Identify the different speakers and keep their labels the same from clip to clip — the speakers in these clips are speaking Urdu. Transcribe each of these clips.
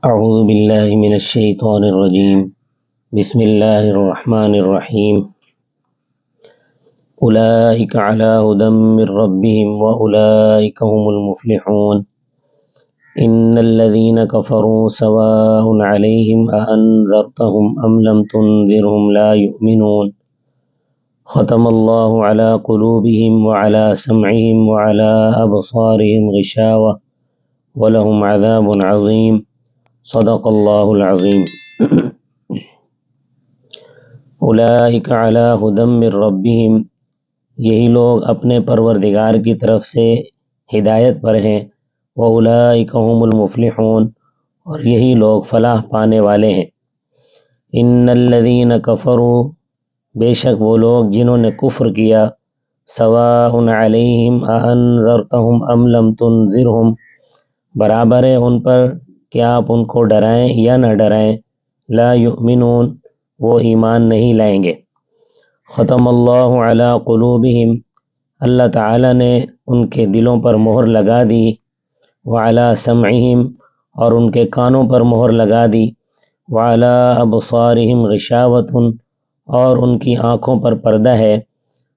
Speaker 1: اعوذ باللہ من الشیطان الرجیم بسم اللہ الرحمن الرحیم اولئک علی ھدی من ربہم واولئک ھم المفلحون ان الذین کفروا سواء علیہم اانذرتہم ام لم تنذرہم لا یؤمنون ختم اللہ علی قلوبہم وعلی سمعہم وعلی ابصارہم غشاوہ ولہم عذاب عظیم صدق اللہ العظیم۔ اولئک علی ھدی من ربہم، یہی لوگ اپنے پروردگار کی طرف سے ہدایت پر ہیں، واولئک ھم المفلحون، اور یہی لوگ فلاح پانے والے ہیں۔ ان الذین کفروا، بے شک وہ لوگ جنہوں نے کفر کیا، سواء علیہم اانذرتہم ام لم تنذرہم، برابر ہے ان پر کہ آپ ان کو ڈرائیں یا نہ ڈرائیں، لا یؤمنون، وہ ایمان نہیں لائیں گے۔ ختم اللہ علی قلوبہم، اللہ تعالیٰ نے ان کے دلوں پر مہر لگا دی، وعلی سمعہم، اور ان کے کانوں پر مہر لگا دی، وعلی ابصارہم غشاوۃ، اور ان کی آنکھوں پر پردہ ہے،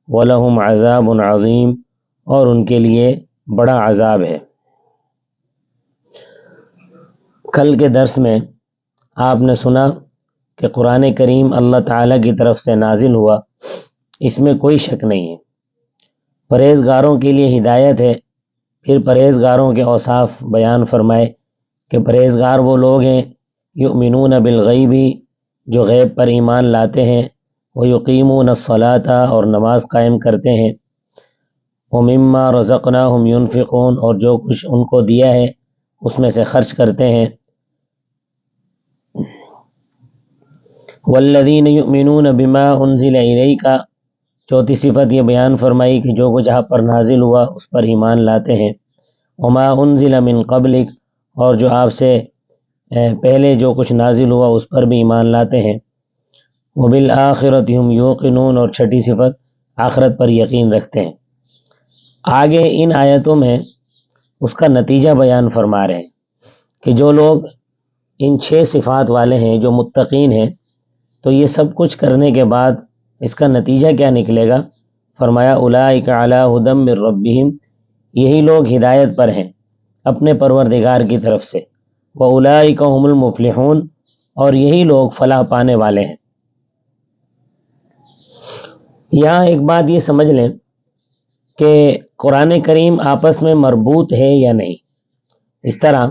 Speaker 1: ولہم عذاب عظیم، اور ان کے لیے بڑا عذاب ہے۔ کل کے درس میں آپ نے سنا کہ قرآن کریم اللہ تعالیٰ کی طرف سے نازل ہوا، اس میں کوئی شک نہیں ہے، پرہیزگاروں کے لیے ہدایت ہے۔ پھر پرہیزگاروں کے اوصاف بیان فرمائے کہ پرہیزگار وہ لوگ ہیں یؤمنون بالغیب، جو غیب پر ایمان لاتے ہیں، ویقیمون الصلاۃ، اور نماز قائم کرتے ہیں، ومما رزقناہم ینفقون، اور جو کچھ ان کو دیا ہے اس میں سے خرچ کرتے ہیں، والذین یؤمنون بما انزل الیک، چوتھی صفت یہ بیان فرمائی کہ جو کچھ آپ پر نازل ہوا اس پر ایمان لاتے ہیں، وما انزل من قبلک، اور جو آپ سے پہلے جو کچھ نازل ہوا اس پر بھی ایمان لاتے ہیں، وبالآخرۃ ھم یوقنون، اور چھٹی صفت آخرت پر یقین رکھتے ہیں۔ آگے ان آیتوں میں اس کا نتیجہ بیان فرما رہے ہیں کہ جو لوگ ان 6 صفات والے ہیں، جو متقین ہیں، تو یہ سب کچھ کرنے کے بعد اس کا نتیجہ کیا نکلے گا؟ فرمایا اولئک علی ھدی من ربہم، یہی لوگ ہدایت پر ہیں اپنے پروردگار کی طرف سے، واولئک ھم المفلحون، اور یہی لوگ فلاح پانے والے ہیں۔ یہاں ایک بات یہ سمجھ لیں کہ قرآن کریم آپس میں مربوط ہے یا نہیں، اس طرح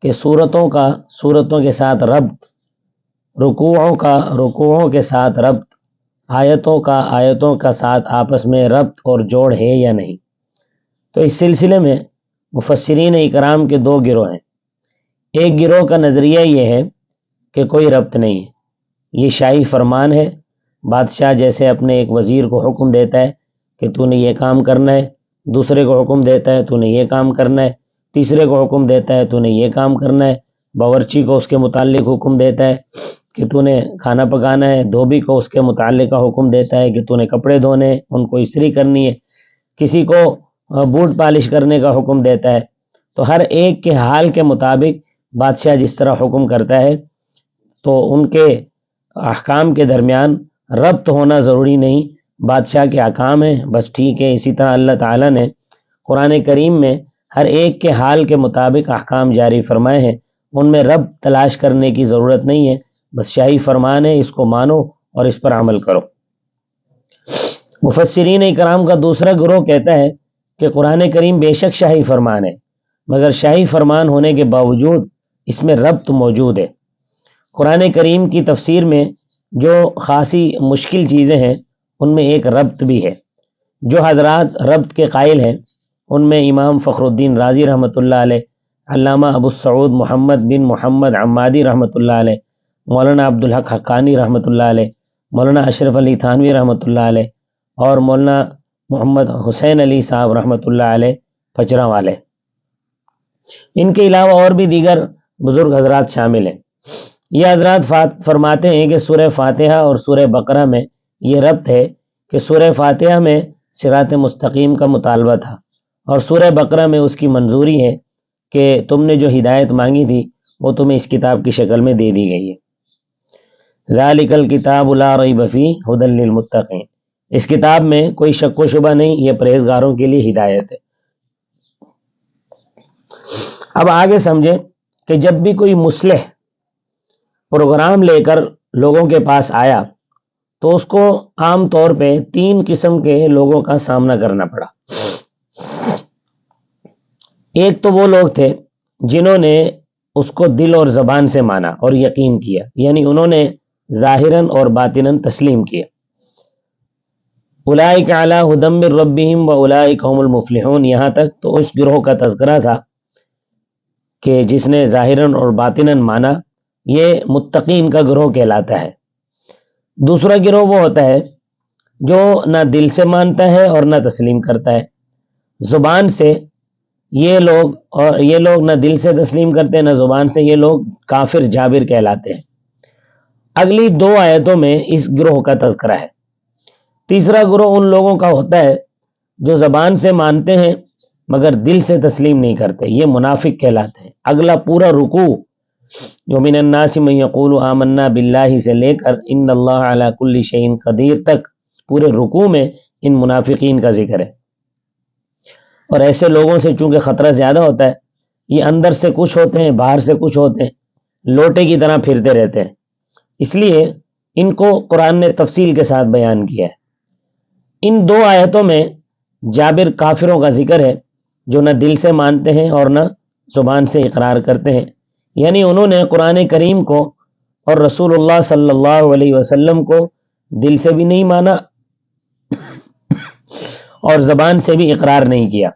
Speaker 1: کہ صورتوں کے ساتھ ربط، رکوعوں کے ساتھ ربط، آیتوں کا ساتھ آپس میں ربط اور جوڑ ہے یا نہیں۔ تو اس سلسلے میں مفسرین اکرام کے 2 گروہ ہیں۔ ایک گروہ کا نظریہ یہ ہے کہ کوئی ربط نہیں ہے، یہ شاہی فرمان ہے، بادشاہ جیسے اپنے ایک وزیر کو حکم دیتا ہے کہ تو نے یہ کام کرنا ہے، دوسرے کو حکم دیتا ہے تو نے یہ کام کرنا ہے، تیسرے کو حکم دیتا ہے تو نے یہ کام کرنا ہے، باورچی کو اس کے متعلق حکم دیتا ہے کہ تو نے کھانا پکانا ہے، دھوبی کو اس کے متعلق حکم دیتا ہے کہ تو نے کپڑے دھونے، ان کو استری کرنی ہے، کسی کو بوٹ پالش کرنے کا حکم دیتا ہے۔ تو ہر ایک کے حال کے مطابق بادشاہ جس طرح حکم کرتا ہے تو ان کے احکام کے درمیان ربط ہونا ضروری نہیں، بادشاہ کے احکام ہیں بس ٹھیک ہے۔ اسی طرح اللہ تعالیٰ نے قرآن کریم میں ہر ایک کے حال کے مطابق احکام جاری فرمائے ہیں، ان میں ربط تلاش کرنے کی ضرورت نہیں ہے، بس شاہی فرمان ہے، اس کو مانو اور اس پر عمل کرو۔ مفسرین اکرام کا دوسرا گروہ کہتا ہے کہ قرآن کریم بے شک شاہی فرمان ہے، مگر شاہی فرمان ہونے کے باوجود اس میں ربط موجود ہے۔ قرآن کریم کی تفسیر میں جو خاصی مشکل چیزیں ہیں ان میں ایک ربط بھی ہے۔ جو حضرات ربط کے قائل ہیں ان میں امام فخر الدین رازی رحمۃ اللہ علیہ، علامہ ابو السعود محمد بن محمد عمادی رحمۃ اللہ علیہ، مولانا عبدالحق حقانی رحمۃ اللہ علیہ، مولانا اشرف علی تھانوی رحمۃ اللہ علیہ، اور مولانا محمد حسین علی صاحب رحمۃ اللہ علیہ پچراں والے۔ ان کے علاوہ اور بھی دیگر بزرگ حضرات شامل ہیں۔ یہ حضرات فرماتے ہیں کہ سورہ فاتحہ اور سورہ بقرہ میں یہ ربط ہے کہ سورہ فاتحہ میں صراط مستقیم کا مطالبہ تھا، اور سورہ بقرہ میں اس کی منظوری ہے کہ تم نے جو ہدایت مانگی تھی وہ تمہیں اس کتاب کی شکل میں دے دی گئی ہے۔ ذالک الکتاب لا ریب فیہ ھدی للمتقین، اس کتاب میں کوئی شک و شبہ نہیں، یہ پرہیزگاروں کے لیے ہدایت ہے۔ اب آگے سمجھیں کہ جب بھی کوئی مصلح پروگرام لے کر لوگوں کے پاس آیا تو اس کو عام طور پہ 3 قسم کے لوگوں کا سامنا کرنا پڑا۔ ایک تو وہ لوگ تھے جنہوں نے اس کو دل اور زبان سے مانا اور یقین کیا، یعنی انہوں نے ظاہراً اور باطناً تسلیم کیا۔ اولئک علی ھدی من ربہم واولئک ھم المفلحون، یہاں تک تو اس گروہ کا تذکرہ تھا کہ جس نے ظاہراً اور باطناً مانا، یہ متقین کا گروہ کہلاتا ہے۔ دوسرا گروہ وہ ہوتا ہے جو نہ دل سے مانتا ہے اور نہ تسلیم کرتا ہے، زبان سے یہ لوگ نہ دل سے تسلیم کرتے ہیں نہ زبان سے، یہ لوگ کافر جابر کہلاتے ہیں۔ اگلی 2 آیتوں میں اس گروہ کا تذکرہ ہے۔ تیسرا گروہ ان لوگوں کا ہوتا ہے جو زبان سے مانتے ہیں مگر دل سے تسلیم نہیں کرتے، یہ منافق کہلاتے ہیں۔ اگلا پورا رکوع جو من الناس من یقول آمنا باللہ سے لے کر ان اللہ علی کل شیء قدیر تک پورے رکوع میں ان منافقین کا ذکر ہے۔ اور ایسے لوگوں سے چونکہ خطرہ زیادہ ہوتا ہے، یہ اندر سے کچھ ہوتے ہیں باہر سے کچھ ہوتے ہیں، لوٹے کی طرح پھرتے رہتے ہیں، اس لیے ان کو قرآن نے تفصیل کے ساتھ بیان کیا ہے۔ ان 2 آیتوں میں جابر کافروں کا ذکر ہے جو نہ دل سے مانتے ہیں اور نہ زبان سے اقرار کرتے ہیں، یعنی انہوں نے قرآن کریم کو اور رسول اللہ صلی اللہ علیہ وسلم کو دل سے بھی نہیں مانا اور زبان سے بھی اقرار نہیں کیا۔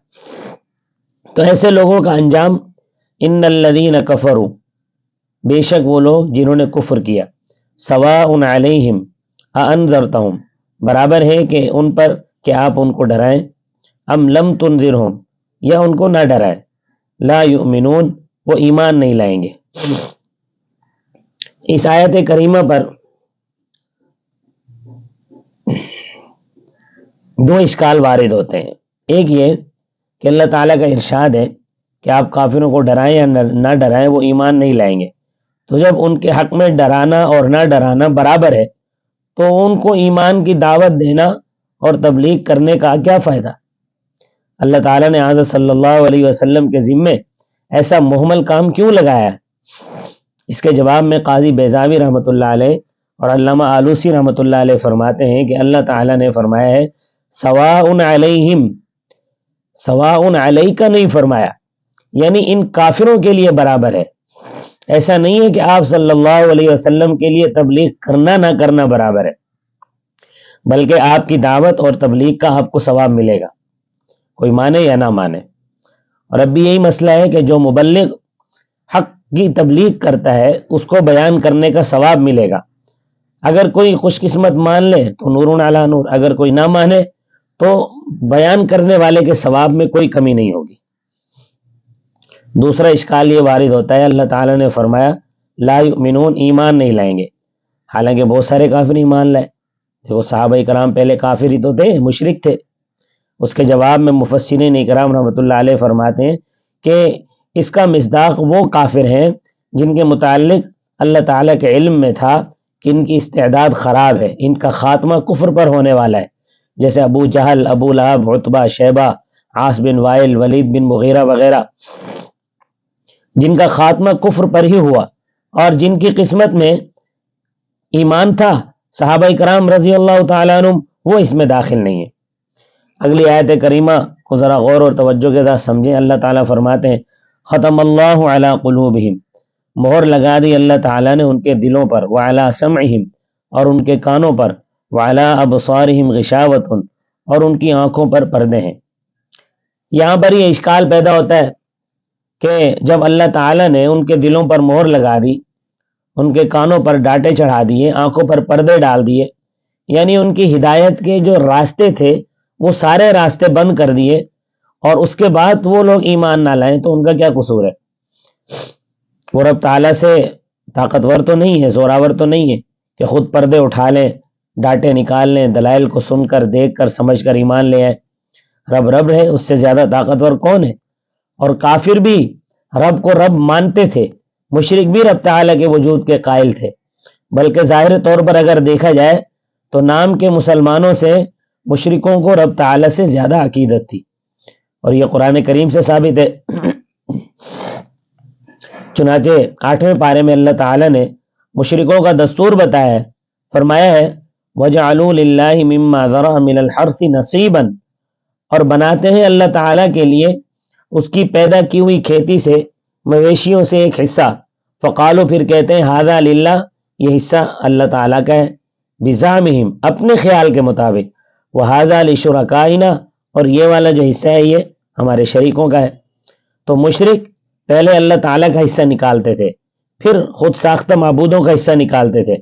Speaker 1: تو ایسے لوگوں کا انجام ان الذین کفروا، بے شک وہ لوگ جنہوں نے کفر کیا، سواء علیہم اانذرتہم، برابر ہے کہ ان پر کہ آپ ان کو ڈرائیں، ام لم تنذرہم، یا ان کو نہ ڈرائیں، لا یؤمنون، وہ ایمان نہیں لائیں گے۔ اس آیت کریمہ پر 2 اشکال وارد ہوتے ہیں۔ ایک یہ کہ اللہ تعالیٰ کا ارشاد ہے کہ آپ کافروں کو ڈرائیں یا نہ ڈرائیں وہ ایمان نہیں لائیں گے، تو جب ان کے حق میں ڈرانا اور نہ ڈرانا برابر ہے تو ان کو ایمان کی دعوت دینا اور تبلیغ کرنے کا کیا فائدہ؟ اللہ تعالیٰ نے حضرت صلی اللہ علیہ وسلم کے ذمے ایسا مہمل کام کیوں لگایا ہے؟ اس کے جواب میں قاضی بیضاوی رحمۃ اللہ علیہ اور علامہ آلوسی رحمۃ اللہ علیہ فرماتے ہیں کہ اللہ تعالیٰ نے فرمایا ہے سواء علیہم، سواء علیک نہیں فرمایا، یعنی ان کافروں کے لیے برابر ہے۔ ایسا نہیں ہے کہ آپ صلی اللہ علیہ وسلم کے لیے تبلیغ کرنا نہ کرنا برابر ہے، بلکہ آپ کی دعوت اور تبلیغ کا آپ کو ثواب ملے گا، کوئی مانے یا نہ مانے۔ اور اب بھی یہی مسئلہ ہے کہ جو مبلغ حق کی تبلیغ کرتا ہے اس کو بیان کرنے کا ثواب ملے گا، اگر کوئی خوش قسمت مان لے تو نور علی نور، اگر کوئی نہ مانے تو بیان کرنے والے کے ثواب میں کوئی کمی نہیں ہوگی۔ دوسرا اشکال یہ وارد ہوتا ہے، اللہ تعالیٰ نے فرمایا لا یؤمنون، ایمان نہیں لائیں گے، حالانکہ بہت سارے کافر ایمان لائے۔ دیکھو صحابہ کرام پہلے کافر ہی تو تھے، مشرک تھے۔ اس کے جواب میں مفسرین اکرام رحمۃ اللہ علیہ فرماتے ہیں کہ اس کا مصداق وہ کافر ہیں جن کے متعلق اللہ تعالیٰ کے علم میں تھا کہ ان کی استعداد خراب ہے، ان کا خاتمہ کفر پر ہونے والا ہے، جیسے ابو جہل، ابو لہب، عتبہ، شیبہ، عاص بن وائل، ولید بن مغیرہ وغیرہ، جن کا خاتمہ کفر پر ہی ہوا اور جن کی قسمت میں ایمان تھا، صحابہ کرام رضی اللہ تعالیٰ عنہم، وہ اس میں داخل نہیں ہیں۔ اگلی آیت کریمہ کو ذرا غور اور توجہ کے ساتھ سمجھیں۔ اللہ تعالیٰ فرماتے ہیں ختم اللہ علی قلوبہم، مہر لگا دی اللہ تعالیٰ نے ان کے دلوں پر، وعلی سمعہم، اور ان کے کانوں پر، وعلی ابصارہم غشاوۃ، اور ان کی آنکھوں پر پردے ہیں۔ یہاں پر یہ اشکال پیدا ہوتا ہے کہ جب اللہ تعالیٰ نے ان کے دلوں پر مہر لگا دی، ان کے کانوں پر ڈانٹے چڑھا دیے، آنکھوں پر پردے ڈال دیے، یعنی ان کی ہدایت کے جو راستے تھے وہ سارے راستے بند کر دیے، اور اس کے بعد وہ لوگ ایمان نہ لائیں تو ان کا کیا قصور ہے؟ وہ رب تعالیٰ سے طاقتور تو نہیں ہے، زوراور تو نہیں ہے کہ خود پردے اٹھا لیں، ڈانٹے نکال لیں، دلائل کو سن کر، دیکھ کر، سمجھ کر ایمان لے آئیں۔ رب ہے، اس سے زیادہ طاقتور کون ہے؟ اور کافر بھی رب کو رب مانتے تھے مشرک بھی رب تعالیٰ کے وجود کے قائل تھے، بلکہ ظاہر طور پر اگر دیکھا جائے تو نام کے مسلمانوں سے مشرکوں کو رب تعالیٰ سے زیادہ عقیدت تھی، اور یہ قرآن کریم سے ثابت ہے۔ چنانچہ 8ویں پارے میں اللہ تعالیٰ نے مشرکوں کا دستور بتایا ہے، فرمایا ہے وَجَعَلُوا لِلَّهِ مِمَّا ذَرَأَ مِنَ الْحَرْثِ نَصِيبًا، اور بناتے ہیں اللہ تعالیٰ کے لیے اس کی پیدا کی ہوئی کھیتی سے، مویشیوں سے ایک حصہ، فقالو پھر کہتے ہیں ھذا للہ، یہ حصہ اللہ تعالیٰ کا ہے، بزعمہم اپنے خیال کے مطابق، وھذا لشرکائنا، اور یہ والا جو حصہ ہے یہ ہمارے شریکوں کا ہے۔ تو مشرک پہلے اللہ تعالیٰ کا حصہ نکالتے تھے، پھر خود ساختہ معبودوں کا حصہ نکالتے تھے،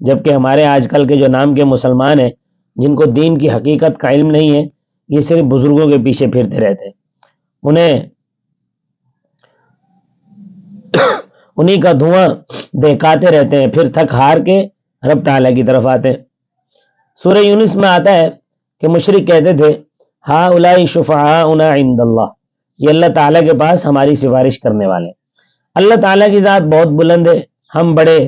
Speaker 1: جبکہ ہمارے آج کل کے جو نام کے مسلمان ہیں جن کو دین کی حقیقت کا علم نہیں ہے، یہ صرف بزرگوں کے پیچھے پھرتے رہتے ہیں، انہیں کا دھواں دہکاتے رہتے ہیں، پھر تھک ہار کے رب تعالیٰ کی طرف آتے ہیں۔ سورہ یونس میں آتا ہے کہ مشرک کہتے تھے ہؤلاء شفعاؤنا عند اللہ، یہ اللہ تعالیٰ کے پاس ہماری سفارش کرنے والے ہیں۔ اللہ تعالیٰ کی ذات بہت بلند ہے، ہم بڑے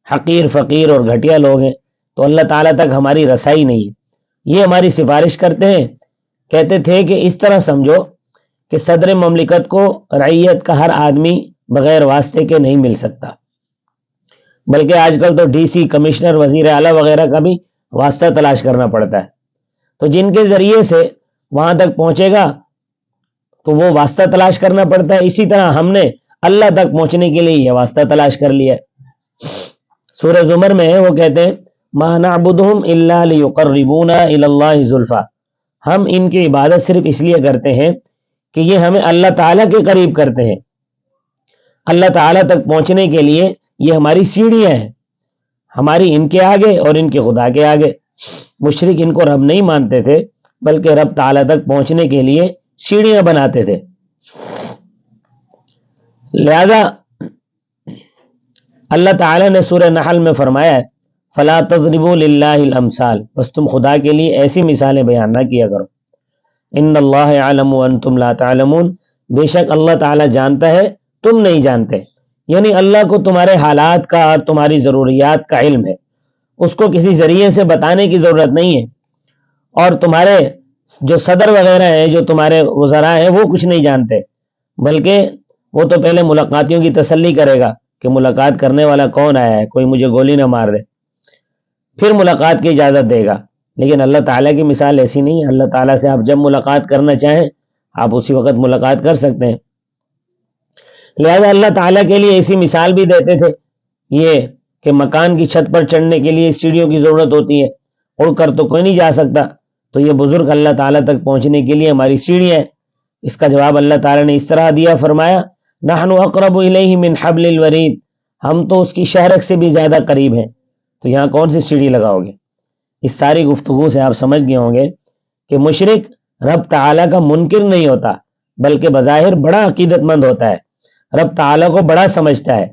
Speaker 1: حقیر فقیر اور گھٹیا لوگ ہیں، تو اللہ تعالیٰ تک ہماری رسائی نہیں ہے، یہ ہماری سفارش کرتے ہیں۔ کہتے تھے کہ اس طرح سمجھو کہ صدر مملکت کو رعیت کا ہر آدمی بغیر واسطے کے نہیں مل سکتا، بلکہ آج کل تو ڈی سی، کمشنر، وزیر اعلیٰ وغیرہ کا بھی واسطہ تلاش کرنا پڑتا ہے، تو جن کے ذریعے سے وہاں تک پہنچے گا تو وہ واسطہ تلاش کرنا پڑتا ہے، اسی طرح ہم نے اللہ تک پہنچنے کے لیے یہ واسطہ تلاش کر لیا ہے۔ سورہ زمر میں وہ کہتے ہیں ما نعبدہم الا لیقربونا الی اللہ زلفیٰ، ہم ان کی عبادت صرف اس لیے کرتے ہیں کہ یہ ہمیں اللہ تعالیٰ کے قریب کرتے ہیں، اللہ تعالیٰ تک پہنچنے کے لیے یہ ہماری سیڑھیاں ہیں، ہماری ان کے آگے اور ان کے خدا کے آگے۔ مشرک ان کو رب نہیں مانتے تھے، بلکہ رب تعالیٰ تک پہنچنے کے لیے سیڑھیاں بناتے تھے۔ لہذا اللہ تعالیٰ نے سورہ نحل میں فرمایا ہے فلا تضربوا للہ الامثال، بس تم خدا کے لیے ایسی مثالیں بیان نہ کیا کرو۔ ان اللہ یعلم وانتم لا تعلمون، بے شک اللہ تعالیٰ جانتا ہے تم نہیں جانتے، یعنی اللہ کو تمہارے حالات کا اور تمہاری ضروریات کا علم ہے، اس کو کسی ذریعے سے بتانے کی ضرورت نہیں ہے، اور تمہارے جو صدر وغیرہ ہیں، جو تمہارے وزراء ہیں، وہ کچھ نہیں جانتے، بلکہ وہ تو پہلے ملاقاتیوں کی تسلی کرے گا کہ ملاقات کرنے والا کون آیا ہے، کوئی مجھے گولی نہ مار دے، پھر ملاقات کی اجازت دے گا۔ لیکن اللہ تعالیٰ کی مثال ایسی نہیں ہے، اللہ تعالیٰ سے آپ جب ملاقات کرنا چاہیں آپ اسی وقت ملاقات کر سکتے ہیں۔ لہذا اللہ تعالیٰ کے لیے ایسی مثال بھی دیتے تھے، یہ کہ مکان کی چھت پر چڑھنے کے لیے سیڑھیوں کی ضرورت ہوتی ہے، اڑ کر تو کوئی نہیں جا سکتا، تو یہ بزرگ اللہ تعالیٰ تک پہنچنے کے لیے ہماری سیڑھیاں ہیں۔ اس کا جواب اللہ تعالیٰ نے اس طرح دیا، فرمایا نحن اقرب الیہ من حبل الورید، ہم تو اس کی شہرک سے بھی زیادہ قریب ہیں، تو یہاں کون سی سیڑھی لگاؤ گے؟ اس ساری گفتگو سے آپ سمجھ گئے ہوں گے کہ مشرک رب تعالیٰ کا منکر نہیں ہوتا، بلکہ بظاہر بڑا عقیدت مند ہوتا ہے، رب تعالیٰ کو بڑا سمجھتا ہے۔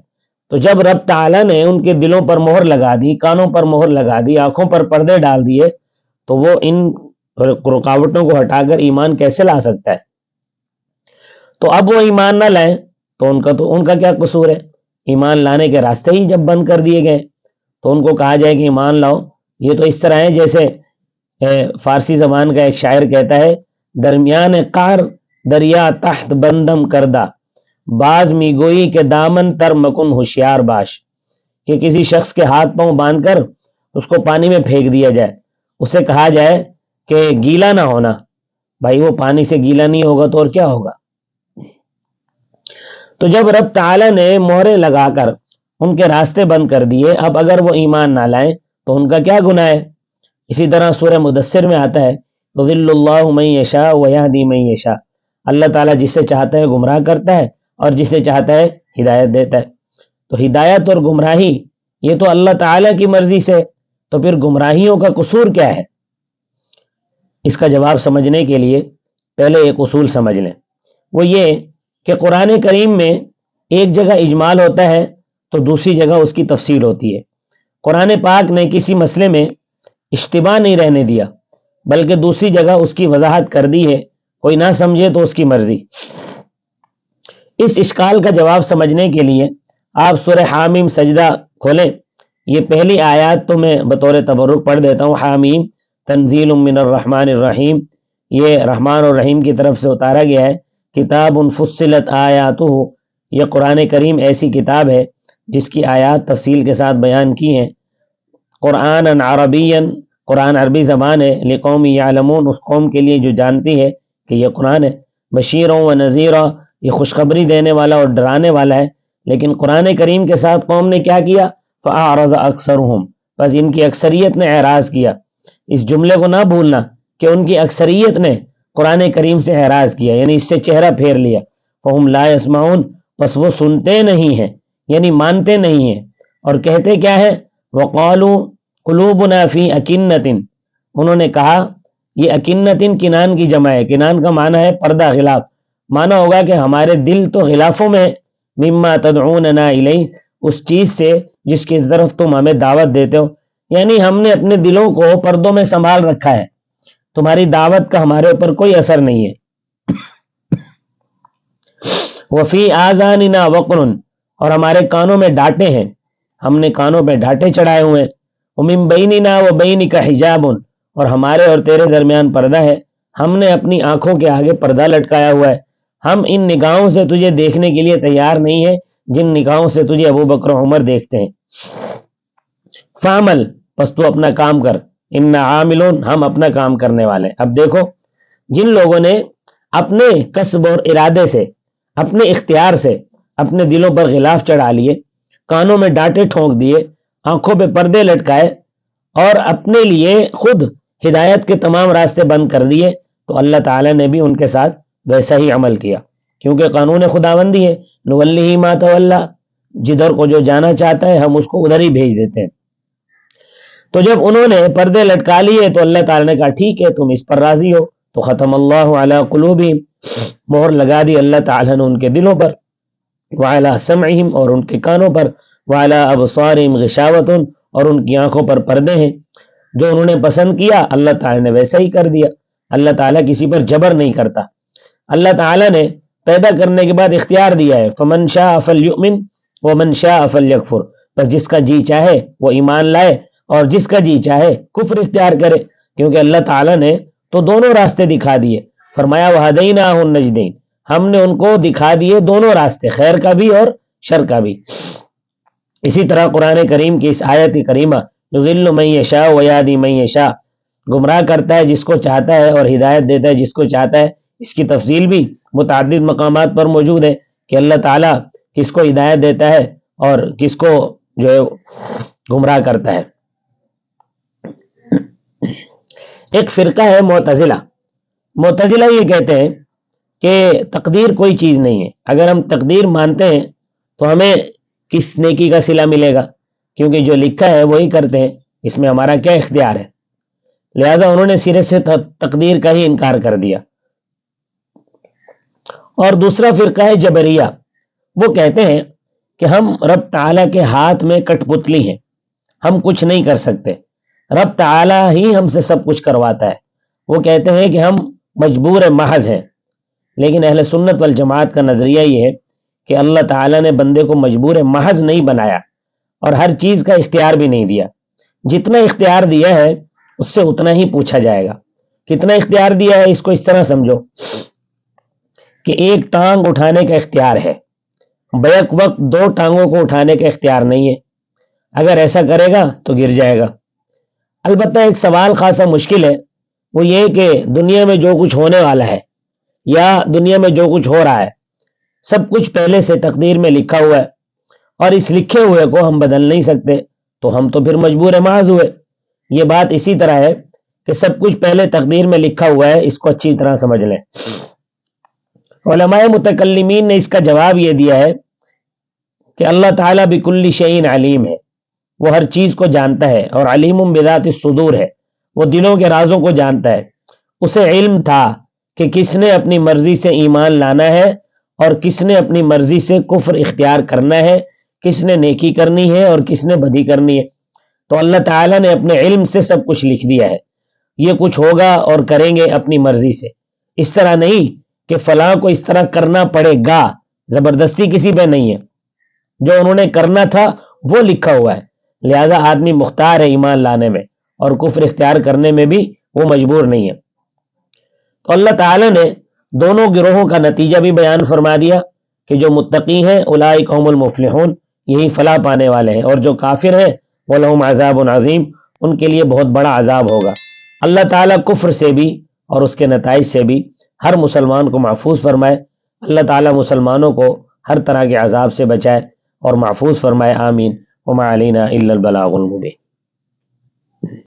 Speaker 1: تو جب رب تعالیٰ نے ان کے دلوں پر مہر لگا دی، کانوں پر مہر لگا دی، آنکھوں پر پردے ڈال دیے، تو وہ ان رکاوٹوں کو ہٹا کر ایمان کیسے لا سکتا ہے؟ تو اب وہ ایمان نہ لائیں تو ان کا کیا قصور ہے؟ ایمان لانے کے راستے ہی جب بند کر دیے گئے تو ان کو کہا جائے کہ ایمان لاؤ، یہ تو اس طرح ہے جیسے فارسی زبان کا ایک شاعر کہتا ہے درمیان قعر دریا تحت بندم کردہ، باز می گوئی کے دامن تر مکن ہوشیار باش، کہ کسی شخص کے ہاتھ پاؤں باندھ کر اس کو پانی میں پھینک دیا جائے، اسے کہا جائے کہ گیلا نہ ہونا، بھائی وہ پانی سے گیلا نہیں ہوگا تو اور کیا ہوگا؟ تو جب رب تعالیٰ نے مہرے لگا کر ان کے راستے بند کر دیے، اب اگر وہ ایمان نہ لائیں تو ان کا کیا گناہ ہے؟ اسی طرح سورہ مدثر میں آتا ہے یضل اللہ من یشاء ویہدی من یشاء، اللہ تعالیٰ جس سے چاہتا ہے گمراہ کرتا ہے اور جسے چاہتا ہے ہدایت دیتا ہے۔ تو ہدایت اور گمراہی یہ تو اللہ تعالیٰ کی مرضی سے، تو پھر گمراہیوں کا قصور کیا ہے؟ اس کا جواب سمجھنے کے لیے پہلے ایک اصول سمجھ لیں، وہ یہ کہ قرآن کریم میں ایک جگہ اجمال ہوتا ہے تو دوسری جگہ اس کی تفصیل ہوتی ہے۔ قرآن پاک نے کسی مسئلے میں اشتباہ نہیں رہنے دیا، بلکہ دوسری جگہ اس کی وضاحت کر دی ہے، کوئی نہ سمجھے تو اس کی مرضی۔ اس اشکال کا جواب سمجھنے کے لیے آپ سورہ حامیم سجدہ کھولیں، یہ پہلی آیات تو میں بطور تبرک پڑھ دیتا ہوں۔ حامیم تنزیل من الرحمن الرحیم، یہ رحمان اور رحیم کی طرف سے اتارا گیا ہے۔ کتاب فصلت آیاتہ، یہ قرآن کریم ایسی کتاب ہے جس کی آیات تفصیل کے ساتھ بیان کی ہیں۔ قرآن عربی، قرآن عربی زبان ہے، لقوم یعلمون، اس قوم کے لیے جو جانتی ہے کہ یہ قرآن ہے۔ بشیروں و نذیرہ، یہ خوشخبری دینے والا اور ڈرانے والا ہے۔ لیکن قرآن کریم کے ساتھ قوم نے کیا کیا؟ فأعرض اکثرهم، بس ان کی اکثریت نے اعراض کیا۔ اس جملے کو نہ بھولنا کہ ان کی اکثریت نے قرآن کریم سے اعراض کیا، یعنی اس سے چہرہ پھیر لیا۔ فہم لا یسمعون، بس وہ سنتے نہیں ہیں، یعنی مانتے نہیں ہیں، اور کہتے کیا ہے؟ وقالوا قلوبنا فی اکنۃ، انہوں نے کہا، یہ اکنۃ کنان کی جمع ہے، کنان کا معنی ہے پردہ، غلاف، معنی ہوگا کہ ہمارے دل تو غلافوں میں، مما تدعوننا الیہ، اس چیز سے جس کی طرف تم ہمیں دعوت دیتے ہو، یعنی ہم نے اپنے دلوں کو پردوں میں سنبھال رکھا ہے، تمہاری دعوت کا ہمارے اوپر کوئی اثر نہیں ہے۔ وفی آذاننا وقر، اور ہمارے کانوں میں ڈانٹے ہیں، ہم نے کانوں پہ ڈانٹے چڑھائے ہوئے ہیں۔ ومن بیننا وبینک حجاب، اور ہمارے اور تیرے درمیان پردہ ہے، ہم نے اپنی آنکھوں کے آگے پردہ لٹکایا ہوا ہے، ہم ان نگاہوں سے تجھے دیکھنے کے لیے تیار نہیں ہے جن نگاہوں سے تجھے ابو بکر و عمر دیکھتے ہیں۔ فعمل، پس تو اپنا کام کر، انا عاملون، ہم اپنا کام کرنے والے۔ اب دیکھو، جن لوگوں نے اپنے کسب اور ارادے سے، اپنے اختیار سے اپنے دلوں پر غلاف چڑھا لیے، کانوں میں ڈانٹے ٹھونک دیے، آنکھوں پہ پردے لٹکائے، اور اپنے لیے خود ہدایت کے تمام راستے بند کر دیے، تو اللہ تعالیٰ نے بھی ان کے ساتھ ویسا ہی عمل کیا، کیونکہ قانون خداوندی ہے، نولیہ ما تولی، جدھر کو جو جانا چاہتا ہے ہم اس کو ادھر ہی بھیج دیتے ہیں۔ تو جب انہوں نے پردے لٹکا لیے تو اللہ تعالیٰ نے کہا ٹھیک ہے، تم اس پر راضی ہو، تو ختم اللہ علی قلوبہم، مہر لگا دی اللہ تعالیٰ نے ان کے دلوں پر، وعلی سمعہم، اور ان کے کانوں پر، وعلی ابصارہم غشاوۃ، اور ان کی آنکھوں پر پردے ہیں۔ جو انہوں نے پسند کیا اللہ تعالیٰ نے ویسا ہی کر دیا۔ اللہ تعالیٰ کسی پر جبر نہیں کرتا۔ اللہ تعالیٰ نے پیدا کرنے کے بعد اختیار دیا ہے، فمن شاء فلیؤمن ومن شاء فلیکفر، بس جس کا جی چاہے وہ ایمان لائے اور جس کا جی چاہے کفر اختیار کرے، کیونکہ اللہ تعالیٰ نے تو دونوں راستے دکھا دیے۔ فرمایا وہدیناہ النجدین، ہم نے ان کو دکھا دیے دونوں راستے، خیر کا بھی اور شر کا بھی۔ اسی طرح قرآن کریم کی اس آیت کریمہ، یضل من یشاء ویہدی من یشاء، گمراہ کرتا ہے جس کو چاہتا ہے اور ہدایت دیتا ہے جس کو چاہتا ہے۔ اس کی تفصیل بھی متعدد مقامات پر موجود ہے کہ اللہ تعالیٰ کس کو ہدایت دیتا ہے اور کس کو جو ہے گمراہ کرتا ہے۔ ایک فرقہ ہے معتزلہ۔ معتزلہ یہ کہتے ہیں کہ تقدیر کوئی چیز نہیں ہے، اگر ہم تقدیر مانتے ہیں تو ہمیں کس نیکی کا صلہ ملے گا، کیونکہ جو لکھا ہے وہی کرتے ہیں، اس میں ہمارا کیا اختیار ہے؟ لہذا انہوں نے سرے سے تقدیر کا ہی انکار کر دیا۔ اور دوسرا فرقہ ہے جبریہ، وہ کہتے ہیں کہ ہم رب تعالیٰ کے ہاتھ میں کٹ پتلی ہیں، ہم کچھ نہیں کر سکتے، رب تعالیٰ ہی ہم سے سب کچھ کرواتا ہے۔ وہ کہتے ہیں کہ ہم مجبور محض ہیں، لیکن اہل سنت والجماعت کا نظریہ یہ ہے کہ اللہ تعالیٰ نے بندے کو مجبور محض نہیں بنایا اور ہر چیز کا اختیار بھی نہیں دیا، جتنا اختیار دیا ہے اس سے اتنا ہی پوچھا جائے گا۔ کتنا اختیار دیا ہے اس کو اس طرح سمجھو کہ ایک ٹانگ اٹھانے کا اختیار ہے، بیک وقت دو ٹانگوں کو اٹھانے کا اختیار نہیں ہے، اگر ایسا کرے گا تو گر جائے گا۔ البتہ ایک سوال خاصا مشکل ہے، وہ یہ کہ دنیا میں جو کچھ ہونے والا ہے یا دنیا میں جو کچھ ہو رہا ہے سب کچھ پہلے سے تقدیر میں لکھا ہوا ہے، اور اس لکھے ہوئے کو ہم بدل نہیں سکتے، تو ہم تو پھر مجبور محض ہوئے۔ یہ بات اسی طرح ہے کہ سب کچھ پہلے تقدیر میں لکھا ہوا ہے، اس کو اچھی طرح سمجھ لیں۔ علماء متکلمین نے اس کا جواب یہ دیا ہے کہ اللہ تعالیٰ بکل شیء علیم ہے، وہ ہر چیز کو جانتا ہے، اور علیم بذات الصدور ہے، وہ دلوں کے رازوں کو جانتا ہے۔ اسے علم تھا کہ کس نے اپنی مرضی سے ایمان لانا ہے اور کس نے اپنی مرضی سے کفر اختیار کرنا ہے، کس نے نیکی کرنی ہے اور کس نے بدی کرنی ہے۔ تو اللہ تعالیٰ نے اپنے علم سے سب کچھ لکھ دیا ہے، یہ کچھ ہوگا اور کریں گے اپنی مرضی سے، اس طرح نہیں کہ فلاں کو اس طرح کرنا پڑے گا، زبردستی کسی پہ نہیں ہے۔ جو انہوں نے کرنا تھا وہ لکھا ہوا ہے، لہذا آدمی مختار ہے ایمان لانے میں اور کفر اختیار کرنے میں بھی وہ مجبور نہیں ہے۔ تو اللہ تعالی نے دونوں گروہوں کا نتیجہ بھی بیان فرما دیا کہ جو متقی ہیں اولئک هم المفلحون، یہی فلاح پانے والے ہیں، اور جو کافر ہیں ولہم عذاب عظیم، ان کے لیے بہت بڑا عذاب ہوگا۔ اللہ تعالیٰ کفر سے بھی اور اس کے نتائج سے بھی ہر مسلمان کو محفوظ فرمائے، اللہ تعالیٰ مسلمانوں کو ہر طرح کے عذاب سے بچائے اور محفوظ فرمائے، آمین۔ وما علینا الا البلاغ المبین۔